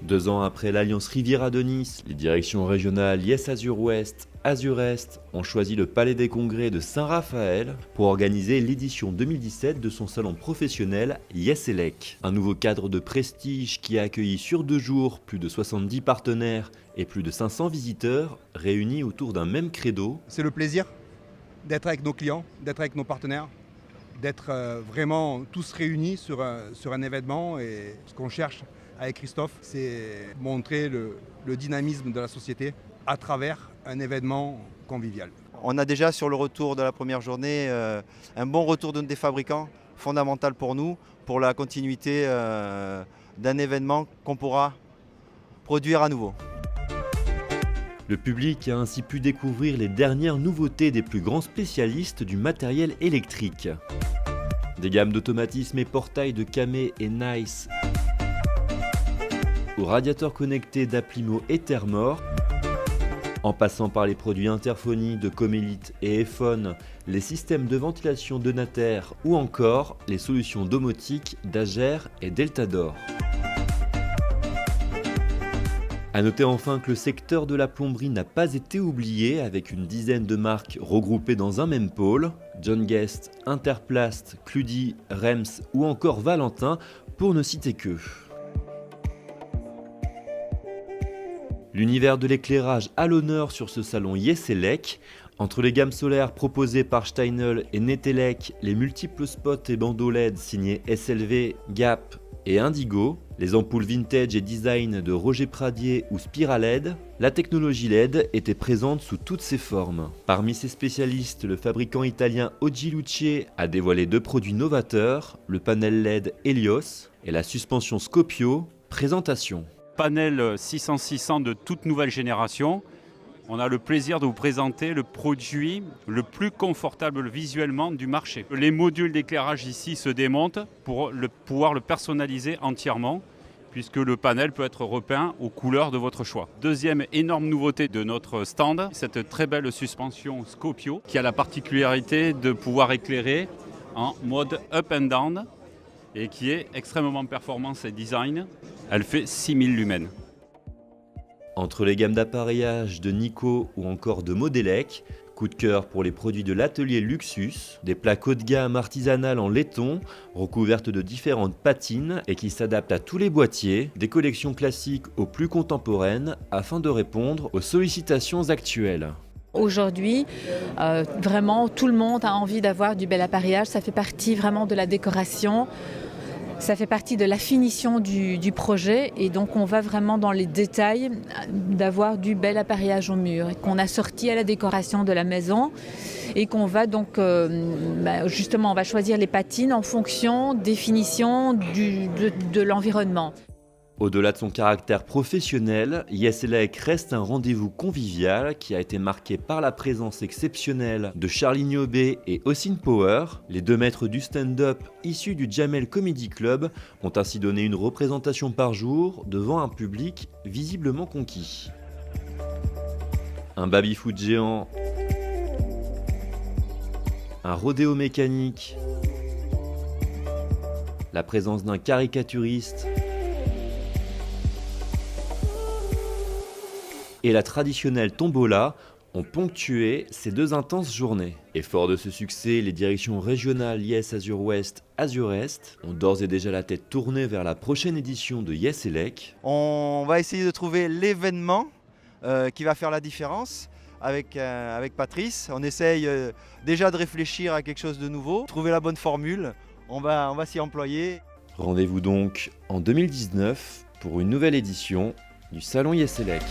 2 ans après l'Alliance Riviera de Nice, les directions régionales Yes Azur Ouest, Azur Est ont choisi le Palais des Congrès de Saint-Raphaël pour organiser l'édition 2017 de son salon professionnel Yes-Elec. Un nouveau cadre de prestige qui a accueilli sur 2 jours plus de 70 partenaires et plus de 500 visiteurs réunis autour d'un même credo. C'est le plaisir d'être avec nos clients, d'être avec nos partenaires, d'être vraiment tous réunis sur un événement. Et ce qu'on cherche avec Christophe, c'est montrer le dynamisme de la société à travers un événement convivial. On a déjà sur le retour de la première journée un bon retour des fabricants, fondamental pour nous, pour la continuité d'un événement qu'on pourra produire à nouveau. Le public a ainsi pu découvrir les dernières nouveautés des plus grands spécialistes du matériel électrique. Des gammes d'automatismes et portails de Camé et Nice, aux radiateurs connectés d'Aplimo et Thermor, en passant par les produits interphonie de Comélite et Eiffon, les systèmes de ventilation de Nater ou encore les solutions domotiques d'Ager et Deltador. A noter enfin que le secteur de la plomberie n'a pas été oublié avec une dizaine de marques regroupées dans un même pôle, John Guest, Interplast, Cludy, Rems ou encore Valentin pour ne citer qu'eux. L'univers de l'éclairage à l'honneur sur ce salon Yes-Elec. Entre les gammes solaires proposées par Steinel et Netelec, les multiples spots et bandeaux LED signés SLV, Gap et Indigo, les ampoules vintage et design de Roger Pradier ou Spiraled, la technologie LED était présente sous toutes ses formes. Parmi ses spécialistes, le fabricant italien Oggi Luce a dévoilé 2 produits novateurs, le panel LED Helios et la suspension Scopio. Présentation. Panel 600-600 de toute nouvelle génération. On a le plaisir de vous présenter le produit le plus confortable visuellement du marché. Les modules d'éclairage ici se démontent pour pouvoir le personnaliser entièrement, puisque le panel peut être repeint aux couleurs de votre choix. Deuxième énorme nouveauté de notre stand, cette très belle suspension Scopio qui a la particularité de pouvoir éclairer en mode up and down et qui est extrêmement performance et design. Elle fait 6000 lumens. Entre les gammes d'appareillage de Nico ou encore de Modelec, coup de cœur pour les produits de l'atelier Luxus, des plaques haut de gamme artisanales en laiton, recouvertes de différentes patines et qui s'adaptent à tous les boîtiers, des collections classiques aux plus contemporaines afin de répondre aux sollicitations actuelles. Aujourd'hui, vraiment tout le monde a envie d'avoir du bel appareillage, ça fait partie vraiment de la décoration. Ça fait partie de la finition du projet et donc on va vraiment dans les détails d'avoir du bel appareillage au mur qu'on a sorti à la décoration de la maison et qu'on va donc justement on va choisir les patines en fonction des finitions de l'environnement. Au-delà de son caractère professionnel, Yes-Elec reste un rendez-vous convivial qui a été marqué par la présence exceptionnelle de Charlie Niobé et Austin Power. Les 2 maîtres du stand-up issus du Jamel Comedy Club ont ainsi donné une représentation par jour devant un public visiblement conquis. Un baby-foot géant, un rodéo mécanique, la présence d'un caricaturiste et la traditionnelle tombola ont ponctué ces 2 intenses journées. Et fort de ce succès, les directions régionales Yes Azur Ouest, Azur Est ont d'ores et déjà la tête tournée vers la prochaine édition de Yes-Elec. On va essayer de trouver l'événement qui va faire la différence avec Patrice. On essaye déjà de réfléchir à quelque chose de nouveau, trouver la bonne formule, on va s'y employer. Rendez-vous donc en 2019 pour une nouvelle édition du Salon Yes-Elec.